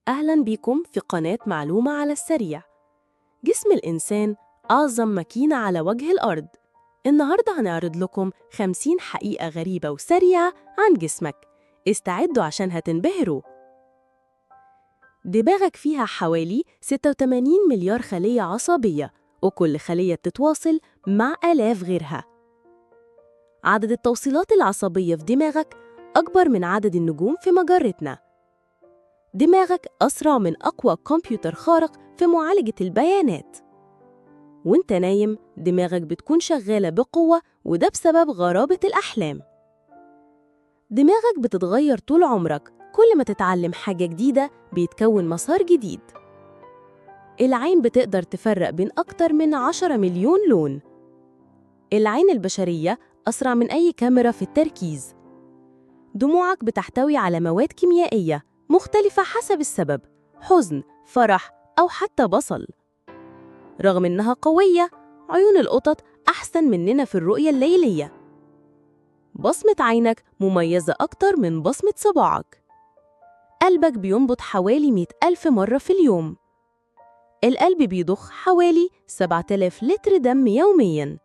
أهلاً بيكم في قناة معلومة على السريع. جسم الإنسان أعظم ماكينة على وجه الأرض. النهاردة هنعرض لكم 50 حقيقة غريبة وسريعة عن جسمك. استعدوا عشان هتنبهروا. دماغك فيها حوالي 86 مليار خلية عصبية، وكل خلية بتتواصل مع آلاف غيرها. عدد التوصيلات العصبية في دماغك أكبر من عدد النجوم في مجرتنا. دماغك أسرع من أقوى كمبيوتر خارق في معالجة البيانات. وانت نايم دماغك بتكون شغالة بقوة، وده بسبب غرابة الأحلام. دماغك بتتغير طول عمرك، كل ما تتعلم حاجة جديدة بيتكون مسار جديد. العين بتقدر تفرق بين أكتر من 10 مليون لون. العين البشرية أسرع من أي كاميرا في التركيز. دموعك بتحتوي على مواد كيميائية مختلفة حسب السبب، حزن، فرح، أو حتى بصل. رغم إنها قوية، عيون القطط أحسن مننا في الرؤية الليلية. بصمة عينك مميزة أكتر من بصمة صباعك. قلبك بينبض حوالي 100,000 مرة في اليوم. القلب بيضخ حوالي 7000 لتر دم يومياً.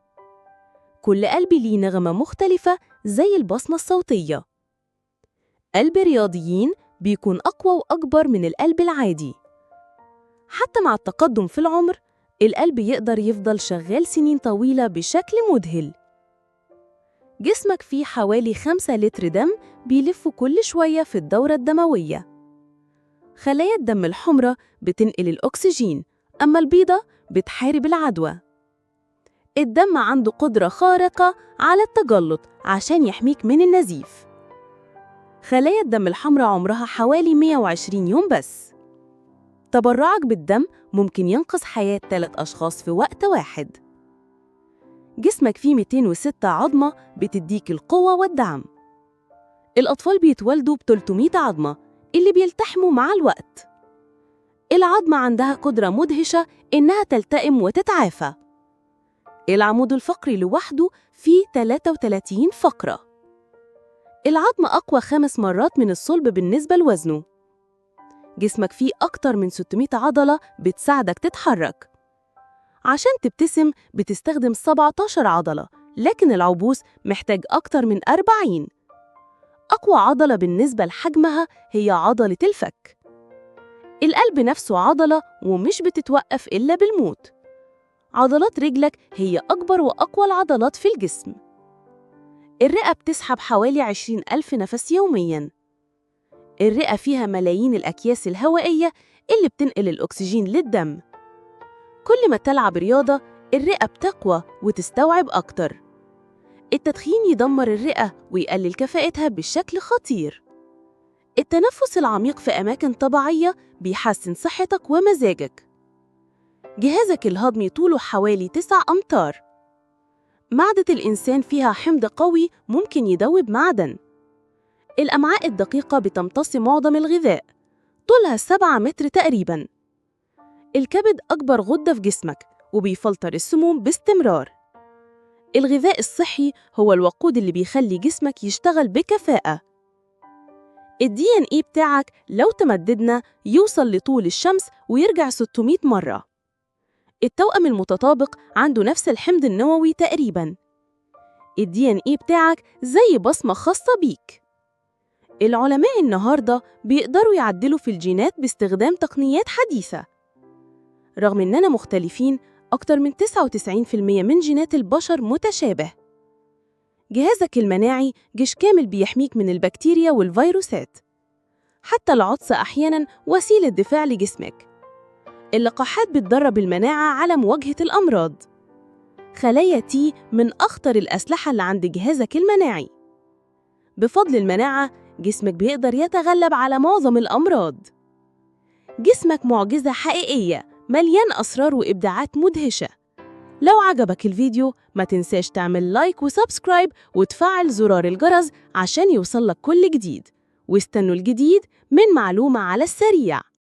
كل قلب ليه نغمة مختلفة زي البصمة الصوتية. قلب الرياضيين بيكون أقوى وأكبر من القلب العادي. حتى مع التقدم في العمر، القلب يقدر يفضل شغال سنين طويلة بشكل مذهل. جسمك فيه حوالي 5 لتر دم بيلفوا كل شوية في الدورة الدموية. خلايا الدم الحمراء بتنقل الأكسجين، أما البيضاء بتحارب العدوى. الدم عنده قدرة خارقة على التجلط عشان يحميك من النزيف. خلايا الدم الحمراء عمرها حوالي 120 يوم بس. تبرعك بالدم ممكن ينقذ حياة 3 أشخاص في وقت واحد. جسمك فيه 206 عظمة بتديك القوة والدعم. الأطفال بيتولدوا ب 300 عظمة اللي بيلتحموا مع الوقت. العظمة عندها قدرة مدهشة إنها تلتئم وتتعافى. العمود الفقري لوحده فيه 33 فقرة. العظم أقوى 5 مرات من الصلب بالنسبة لوزنه. جسمك فيه أكتر من 600 عضلة بتساعدك تتحرك. عشان تبتسم بتستخدم 17 عضلة، لكن العبوس محتاج أكتر من 40. أقوى عضلة بالنسبة لحجمها هي عضلة الفك. القلب نفسه عضلة ومش بتتوقف إلا بالموت. عضلات رجلك هي أكبر وأقوى العضلات في الجسم. الرئة بتسحب حوالي 20,000 نفس يومياً. الرئة فيها ملايين الأكياس الهوائية اللي بتنقل الأكسجين للدم. كل ما تلعب رياضة الرئة بتقوى وتستوعب أكتر. التدخين يدمر الرئة ويقلل كفاءتها بشكل خطير. التنفس العميق في أماكن طبيعية بيحسن صحتك ومزاجك. جهازك الهضمي طوله حوالي 9 أمتار. معدة الإنسان فيها حمض قوي ممكن يدوب معدن. الأمعاء الدقيقة بتمتص معظم الغذاء، طولها 7 متر تقريباً. الكبد أكبر غدة في جسمك وبيفلتر السموم باستمرار. الغذاء الصحي هو الوقود اللي بيخلي جسمك يشتغل بكفاءة. الDNA بتاعك لو تمددنا يوصل لطول الشمس ويرجع 600 مرة. التوأم المتطابق عنده نفس الحمض النووي تقريباً. الDNA بتاعك زي بصمة خاصة بيك. العلماء النهاردة بيقدروا يعدلوا في الجينات باستخدام تقنيات حديثة. رغم إننا مختلفين، أكتر من 99% من جينات البشر متشابه. جهازك المناعي جيش كامل بيحميك من البكتيريا والفيروسات. حتى العطس أحياناً وسيلة دفاع لجسمك. اللقاحات بتدرب المناعة على مواجهة الأمراض. خلايا T من أخطر الأسلحة اللي عند جهازك المناعي. بفضل المناعة جسمك بيقدر يتغلب على معظم الأمراض. جسمك معجزة حقيقية مليان أسرار وإبداعات مدهشة. لو عجبك الفيديو ما تنساش تعمل لايك وسبسكرايب وتفعل زرار الجرس عشان يوصلك كل جديد. واستنوا الجديد من معلومة على السريع.